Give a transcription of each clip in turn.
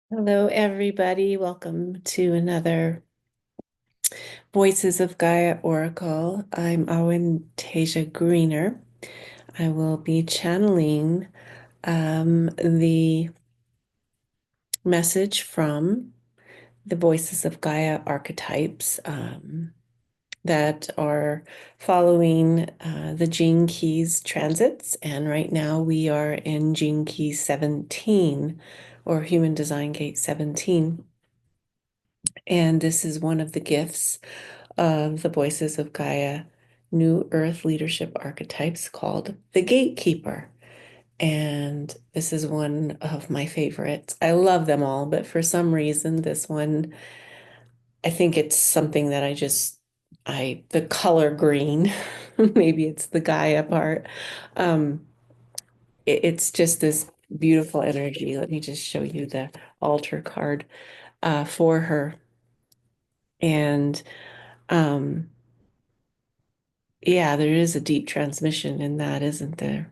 Hello, everybody. Welcome to another Voices of Gaia Oracle. I'm Owen Tasia Greener. I will be channeling the message from the Voices of Gaia archetypes that are following the Gene Keys transits. And right now we are in Gene Key 17 or Human Design Gate 17. And this is one of the gifts of the Voices of Gaia New Earth Leadership Archetypes called the Gatekeeper. And this is one of my favorites. I love them all, but for some reason, this one, I think it's something that the color green, maybe it's the Gaia part. Um, it's just this beautiful energy. Let me just show you the altar card for her. And um, yeah, there is a deep transmission in that, isn't there?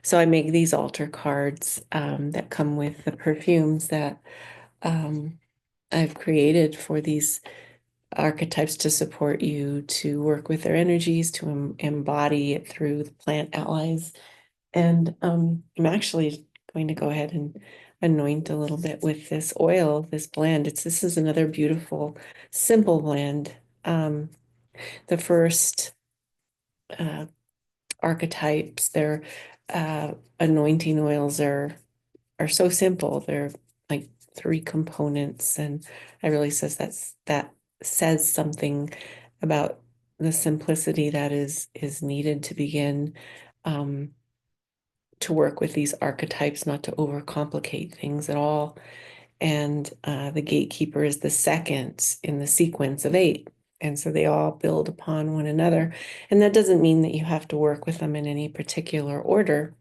So I make these altar cards that come with the perfumes that um, I've created for these archetypes to support you to work with their energies, to embody it through the plant allies. And I'm actually going to go ahead and anoint a little bit with this oil, this blend. This is another beautiful, simple blend. The first uh, archetypes, their anointing oils are so simple. They're like three components, and I really that says something about the simplicity that is needed to begin um, to work with these archetypes, not to overcomplicate things at all. And the gatekeeper is the second in the sequence of eight. And so they all build upon one another. And that doesn't mean that you have to work with them in any particular order.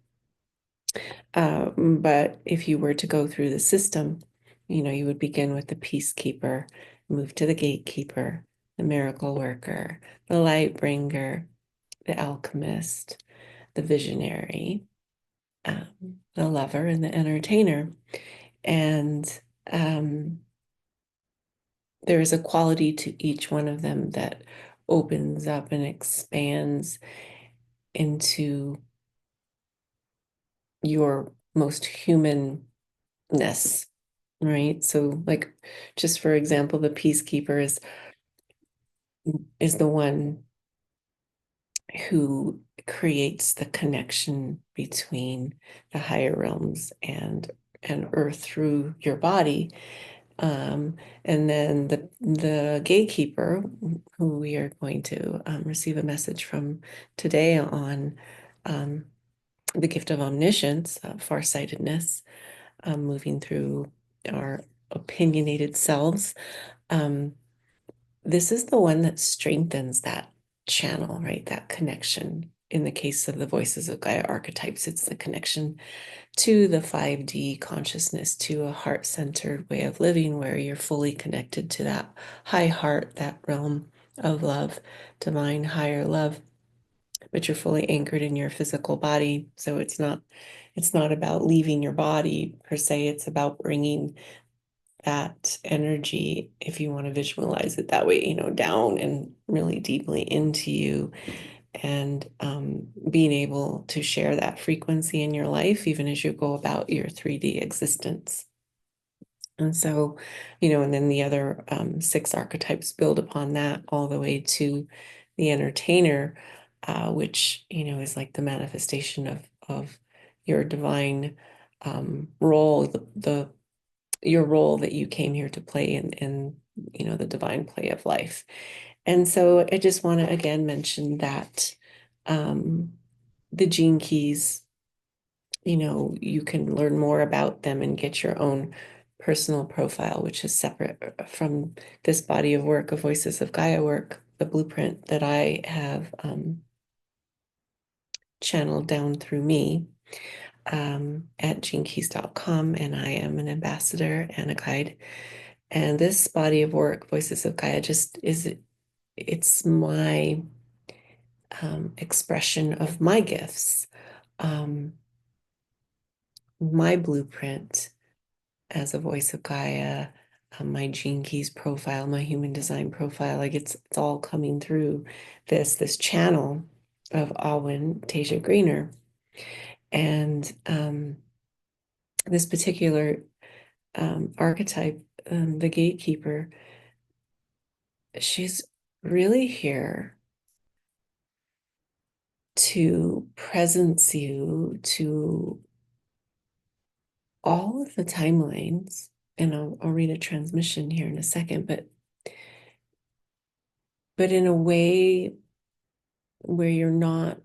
But if you were to go through the system, you would begin with the peacekeeper, move to the gatekeeper, the miracle worker, the light bringer, the alchemist, the visionary, the lover, and the entertainer. And there is a quality to each one of them that opens up and expands into your most humanness, right? So, like, just for example, the peacekeeper is the one who creates the connection between the higher realms and earth through your body. And then the gatekeeper, who we are going to receive a message from today on the gift of omniscience, farsightedness, moving through our opinionated selves. Um, this is the one that strengthens that channel, right? That connection. In the case of the Voices of Gaia archetypes, it's the connection to the 5D consciousness, to a heart-centered way of living where you're fully connected to that high heart, that realm of love, divine higher love, but you're fully anchored in your physical body. So it's not about leaving your body per se. It's about bringing that energy, if you want to visualize it that way, down and really deeply into you, and being able to share that frequency in your life, even as you go about your 3D existence. And so, and then the other six archetypes build upon that all the way to the entertainer, which, is like the manifestation of your divine role, your role that you came here to play in the divine play of life. And so I just want to again mention that the gene keys, you can learn more about them and get your own personal profile, which is separate from this body of work, of Voices of Gaia work, the blueprint that I have channeled down through me at genekeys.com. And I am an ambassador and a guide. And this body of work, Voices of Gaia, it's my expression of my gifts, my blueprint, as a voice of Gaia, my Gene Keys profile, my human design profile, like it's all coming through this channel of Alwyn Tasia Greener. And this particular archetype, the gatekeeper, she's really here to presence you to all of the timelines. And I'll read a transmission here in a second, but in a way where you're not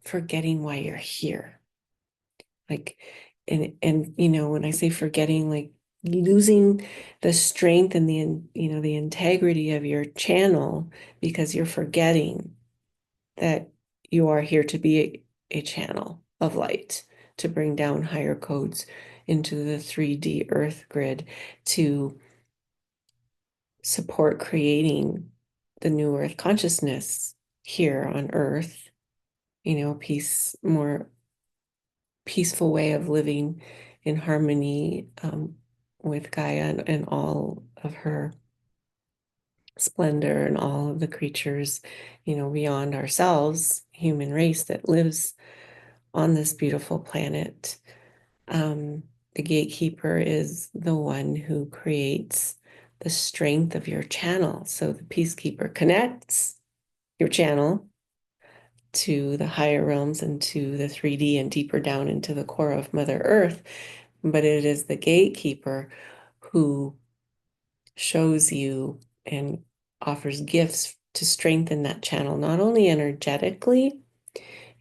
forgetting why you're here. Like, and you know, when I say forgetting, like losing the strength and the integrity of your channel because you're forgetting that you are here to be a channel of light, to bring down higher codes into the 3D earth grid, to support creating the new earth consciousness here on earth, more peaceful way of living in harmony with Gaia and all of her splendor and all of the creatures, beyond ourselves, human race that lives on this beautiful planet. The gatekeeper is the one who creates the strength of your channel. So the peacekeeper connects your channel to the higher realms and to the 3D and deeper down into the core of Mother Earth. But it is the gatekeeper who shows you and offers gifts to strengthen that channel, not only energetically,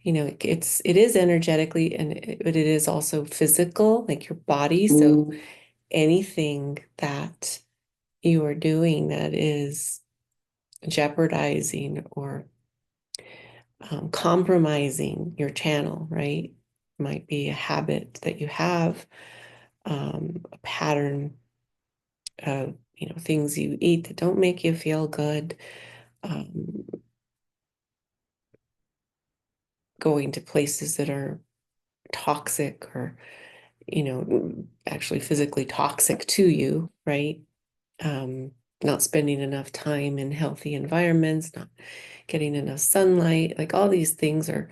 it is energetically, but it is also physical, like your body. So anything that you are doing that is jeopardizing or compromising your channel, right? Might be a habit that you have, a pattern of, things you eat that don't make you feel good, going to places that are toxic or, actually physically toxic to you, right? Not spending enough time in healthy environments, not getting enough sunlight, like all these things are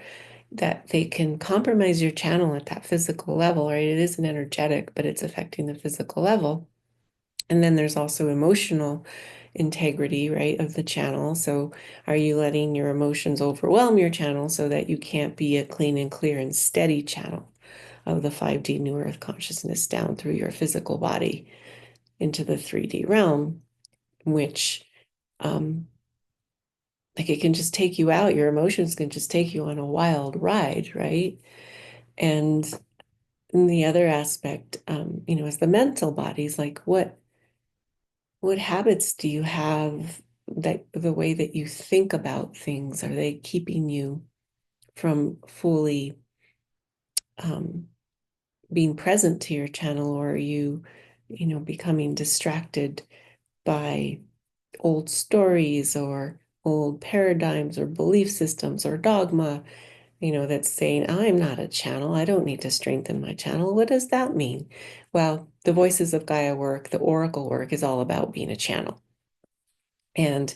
that they can compromise your channel at that physical level, right? It isn't energetic, but it's affecting the physical level. And then there's also emotional integrity, right, of the channel. So are you letting your emotions overwhelm your channel so that you can't be a clean and clear and steady channel of the 5D New Earth consciousness down through your physical body into the 3D realm, which like it can just take you out. Your emotions can just take you on a wild ride, right? And the other aspect, is the mental bodies. Like what habits do you have, that the way that you think about things, are they keeping you from fully being present to your channel, or are you, becoming distracted by old stories or old paradigms or belief systems or dogma, that's saying, I'm not a channel. I don't need to strengthen my channel. What does that mean? Well, the Voices of Gaia work, the Oracle work is all about being a channel. And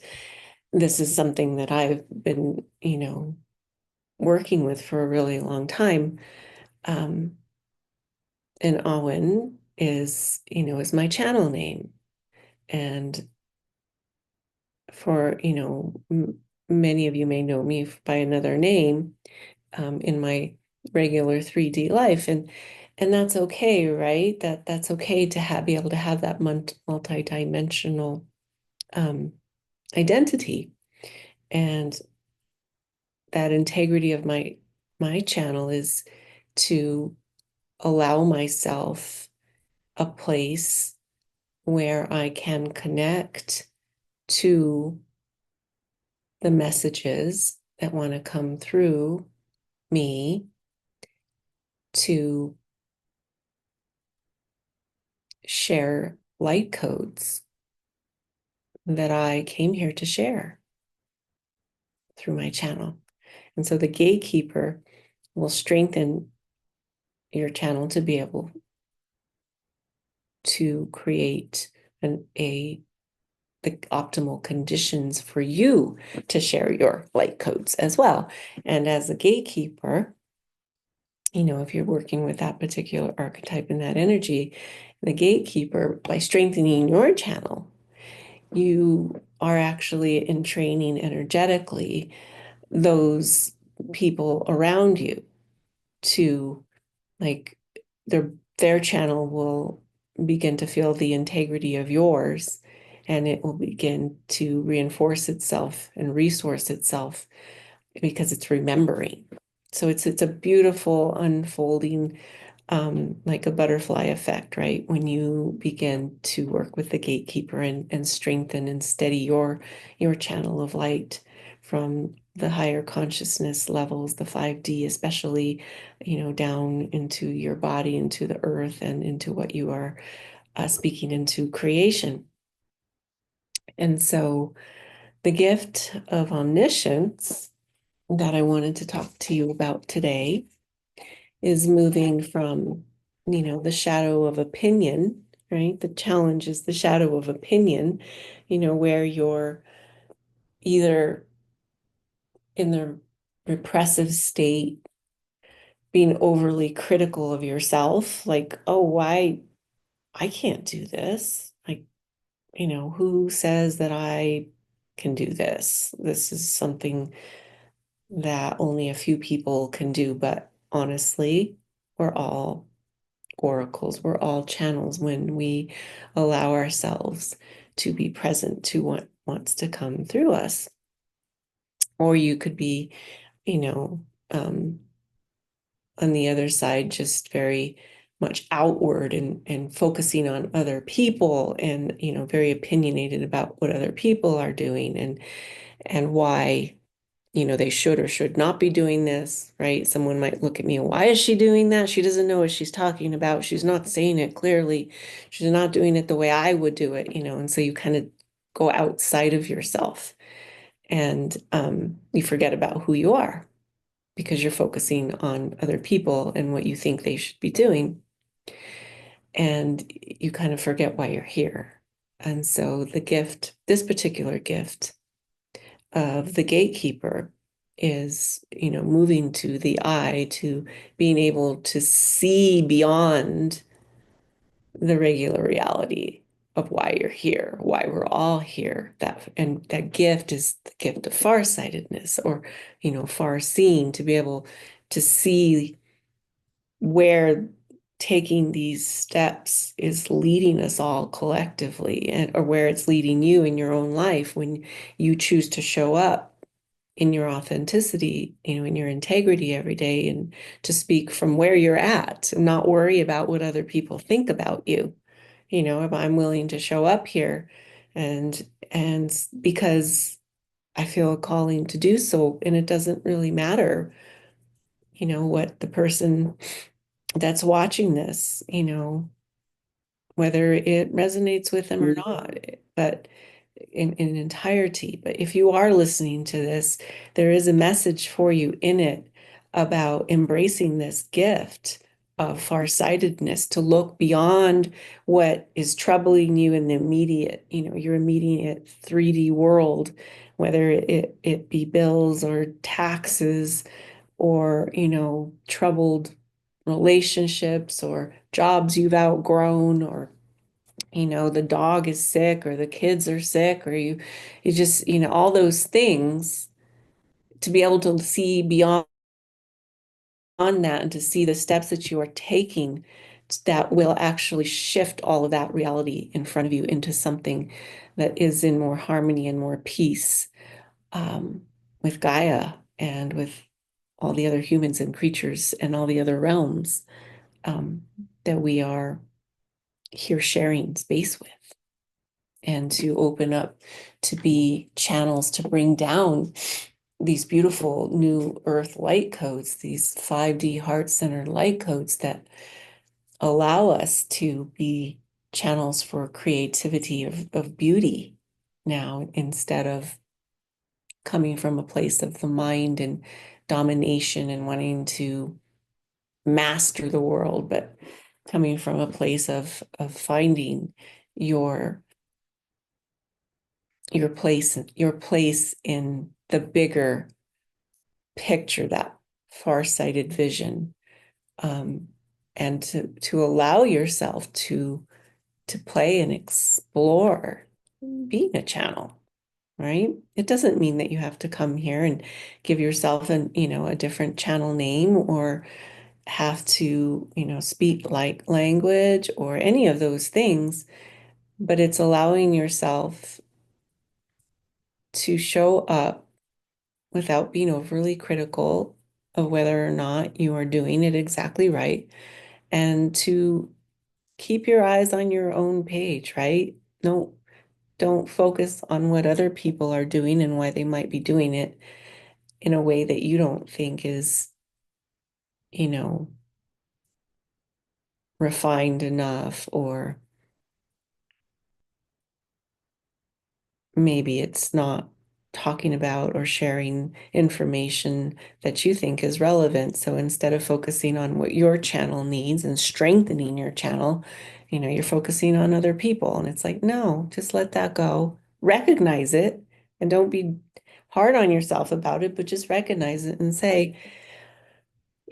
this is something that I've been, working with for a really long time. And Awen is my channel name. And for, many of you may know me by another name in my regular 3D life. And that's okay, right? That's okay to be able to have that multi-dimensional identity. And that integrity of my channel is to allow myself a place where I can connect to the messages that want to come through me to share light codes that I came here to share through my channel. And so the gatekeeper will strengthen your channel to be able to create the optimal conditions for you to share your light codes as well. And as a gatekeeper, if you're working with that particular archetype and that energy, the gatekeeper, by strengthening your channel, you are actually entraining energetically those people around you to, like, their channel will begin to feel the integrity of yours, and it will begin to reinforce itself and resource itself because it's remembering. So it's a beautiful unfolding, like a butterfly effect, right? When you begin to work with the gatekeeper and strengthen and steady your channel of light from the higher consciousness levels, the 5D, especially, down into your body, into the earth, and into what you are speaking into creation. And so the gift of omniscience that I wanted to talk to you about today is moving from, the shadow of opinion, right? The challenge is the shadow of opinion, where you're either in the repressive state, being overly critical of yourself, like, oh, why I can't do this? Like, who says that I can do this? This is something that only a few people can do, but honestly, we're all oracles, we're all channels when we allow ourselves to be present to what wants to come through us. Or you could be, on the other side, just very much outward and focusing on other people, and very opinionated about what other people are doing and why they should or should not be doing this, right? Someone might look at me, why is she doing that? She doesn't know what she's talking about. She's not saying it clearly. She's not doing it the way I would do it, and so you kind of go outside of yourself, and you forget about who you are because you're focusing on other people and what you think they should be doing. And you kind of forget why you're here. And so this particular gift of the gatekeeper is, moving to the eye, to being able to see beyond the regular reality of why you're here, why we're all here. That gift is the gift of farsightedness, or, far seeing, to be able to see where taking these steps is leading us all collectively, or where it's leading you in your own life when you choose to show up in your authenticity, in your integrity every day, and to speak from where you're at and not worry about what other people think about you. If I'm willing to show up here and because I feel a calling to do so, and it doesn't really matter, what the person that's watching this, whether it resonates with them or not, but in entirety. But if you are listening to this, there is a message for you in it about embracing this gift of farsightedness, to look beyond what is troubling you in the immediate, your immediate 3D world, whether it be bills or taxes, or, troubled relationships, or jobs you've outgrown, or the dog is sick, or the kids are sick, or you just, all those things. To be able to see beyond that, and to see the steps that you are taking that will actually shift all of that reality in front of you into something that is in more harmony and more peace, with Gaia and with all the other humans and creatures and all the other realms, that we are here sharing space with, and to open up to be channels to bring down these beautiful new earth light codes, these 5D heart-centered light codes that allow us to be channels for creativity of beauty now, instead of coming from a place of the mind and domination and wanting to master the world, but coming from a place of finding your place in the bigger picture, that far-sighted vision, and to allow yourself to play and explore being a channel, right? It doesn't mean that you have to come here and give yourself a different channel name, or have to, speak like language or any of those things, but it's allowing yourself to show up without being overly critical of whether or not you are doing it exactly right, and to keep your eyes on your own page, right? No, don't focus on what other people are doing and why they might be doing it in a way that you don't think is, you know, refined enough, or maybe it's not talking about or sharing information that you think is relevant. So instead of focusing on what your channel needs and strengthening your channel, you're focusing on other people. And it's like, no, just let that go. Recognize it and don't be hard on yourself about it, but just recognize it and say,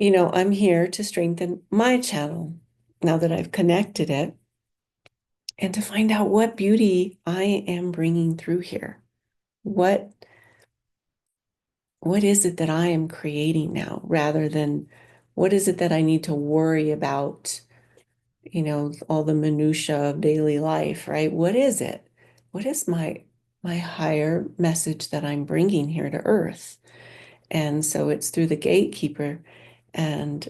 I'm here to strengthen my channel now that I've connected it, and to find out what beauty I am bringing through here. What is it that I am creating now, rather than what is it that I need to worry about, all the minutia of daily life, right? What is it? What is my higher message that I'm bringing here to earth? And so it's through the gatekeeper and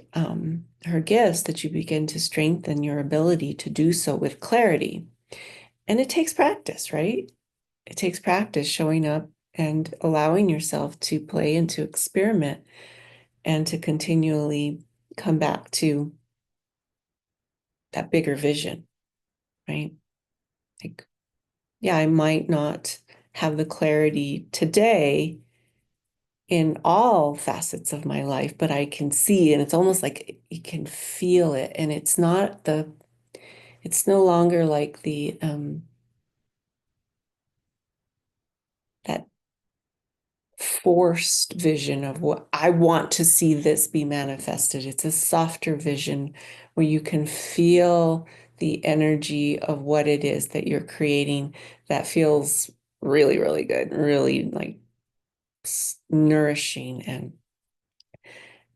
her gifts that you begin to strengthen your ability to do so with clarity. And it takes practice, right? It takes practice showing up and allowing yourself to play and to experiment and to continually come back to that bigger vision, right? Like, yeah, I might not have the clarity today in all facets of my life, but I can see, and it's almost like you can feel it. And it's no longer like that forced vision of what I want to see this be manifested. It's a softer vision where you can feel the energy of what it is that you're creating, that feels really, really good, really like nourishing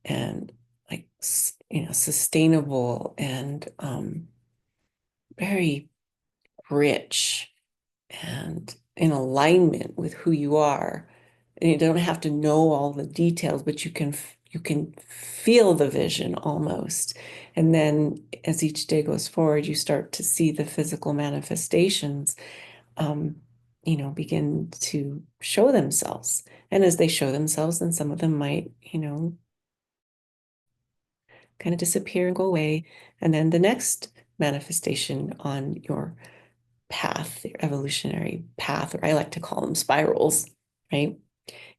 and like sustainable and very rich and in alignment with who you are. And you don't have to know all the details, but you can feel the vision almost. And then as each day goes forward, you start to see the physical manifestations, um, begin to show themselves. And as they show themselves, then some of them might, kind of disappear and go away. And then the next manifestation on your path, your evolutionary path, or I like to call them spirals, right?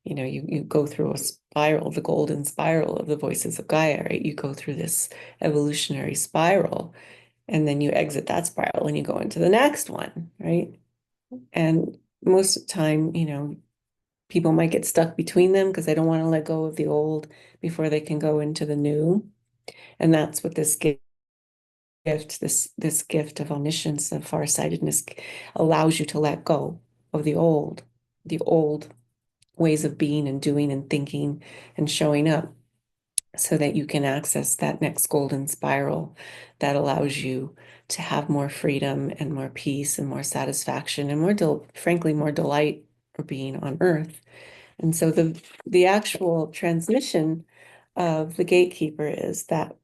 You go through a spiral, the golden spiral of the voices of Gaia, right? You go through this evolutionary spiral, and then you exit that spiral and you go into the next one, right? And most of the time, people might get stuck between them because they don't want to let go of the old before they can go into the new. And that's what this this gift of omniscience, of farsightedness, allows you to let go of the old ways of being and doing and thinking and showing up, so that you can access that next golden spiral that allows you to have more freedom and more peace and more satisfaction and frankly, more delight for being on earth. And so the actual transmission of the gatekeeper is that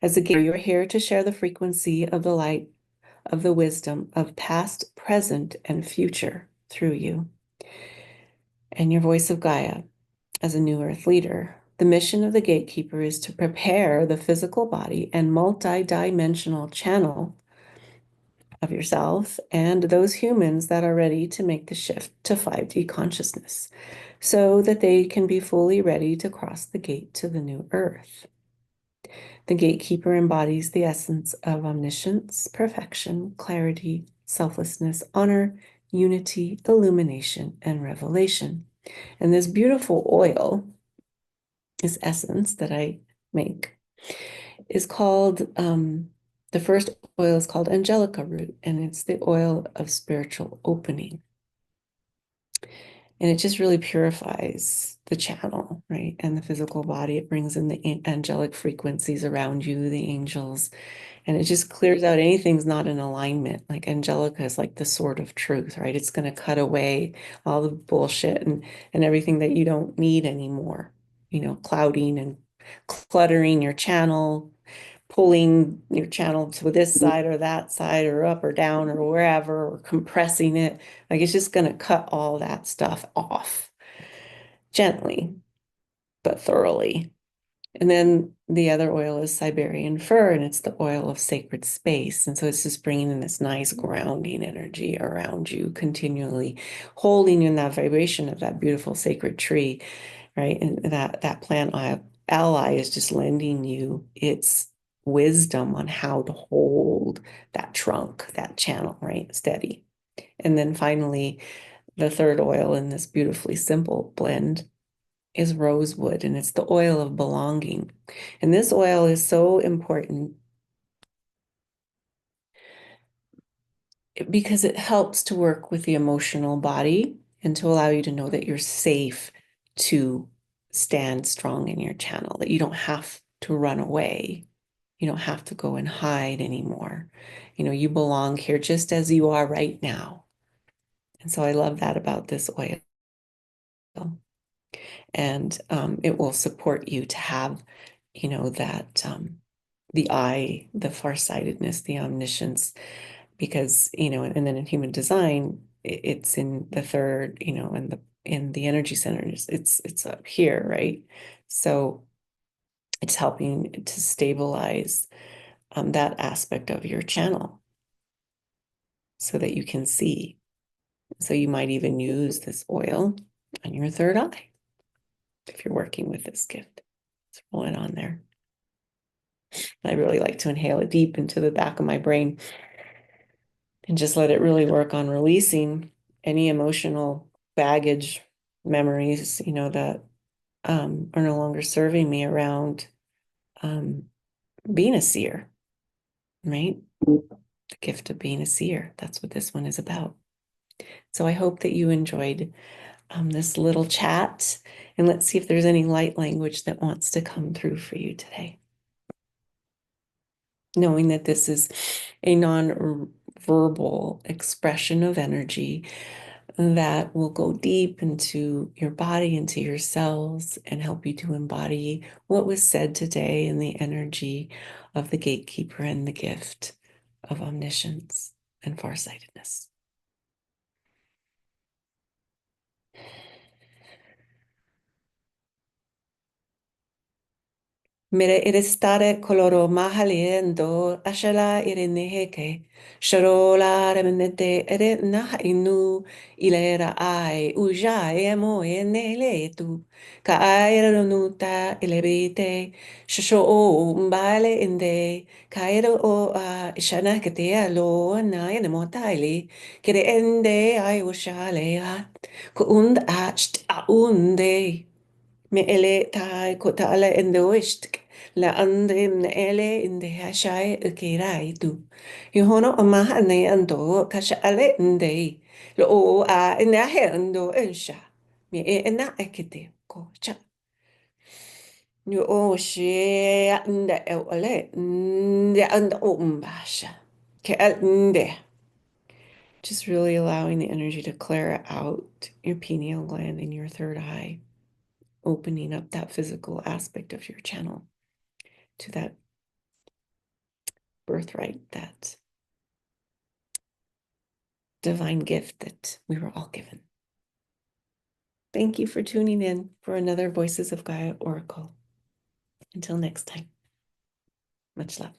as a gatekeeper, you're here to share the frequency of the light of the wisdom of past, present, and future through you and your voice of Gaia. As a new earth leader, the mission of the gatekeeper is to prepare the physical body and multi-dimensional channel of yourself and those humans that are ready to make the shift to 5D consciousness, so that they can be fully ready to cross the gate to the new earth. The gatekeeper embodies the essence of omniscience, perfection, clarity, selflessness, honor, unity, illumination, and revelation. And this beautiful oil, this essence that I make, is called, the first oil is called Angelica root, and it's the oil of spiritual opening. And it just really purifies the channel, right? And the physical body. It brings in the angelic frequencies around you, the angels, and it just clears out anything's not in alignment. Like Angelica is like the sword of truth, right? It's going to cut away all the bullshit and everything that you don't need anymore, clouding and cluttering your channel, pulling your channel to this side or that side or up or down or wherever, or compressing it. Like it's just going to cut all that stuff off gently, but thoroughly. And then the other oil is Siberian fir, and it's the oil of sacred space. And so it's just bringing in this nice grounding energy around you, continually holding you in that vibration of that beautiful sacred tree, right? And that plant ally is just lending you its wisdom on how to hold that trunk, that channel, right? Steady. And then finally, the third oil in this beautifully simple blend is rosewood, and it's the oil of belonging. And this oil is so important because it helps to work with the emotional body and to allow you to know that you're safe to stand strong in your channel, that you don't have to run away. You don't have to go and hide anymore. You belong here just as you are right now. And so I love that about this oil. And it will support you to have, that the eye, the farsightedness, the omniscience, because, and then in human design, it's in the third, in the energy centers, it's up here, right? So it's helping to stabilize that aspect of your channel so that you can see. So you might even use this oil on your third eye if you're working with this gift. Let's roll it on there. I really like to inhale it deep into the back of my brain and just let it really work on releasing any emotional baggage memories, that are no longer serving me around being a seer, right? The gift of being a seer. That's what this one is about. So I hope that you enjoyed this little chat, and let's see if there's any light language that wants to come through for you today. Knowing that this is a non-verbal expression of energy that will go deep into your body, into your cells, and help you to embody what was said today in the energy of the gatekeeper and the gift of omniscience and farsightedness. Mire irestare coloro mahaliendo ashala irineheke sharola remenete ere na inu ilera ai uja emo enele tu ka aira nuta ilebite shasho o mbale inde kaira o a ishana kete alo na ene motaili kere ende ai ushale at ko und a unde me ele tai ko tala ende oist la ande ne ele inde hashai ukirai tu yohono amaha ne ando kasha ale inde lo o a ina he ando ensha me e ena ekite ko cha yo o she anda e ole inde anda o mbasha ke al inde, just really allowing the energy to clear out your pineal gland in your third eye, opening up that physical aspect of your channel to that birthright, that divine gift that we were all given. Thank you for tuning in for another Voices of Gaia Oracle. Until next time, much love.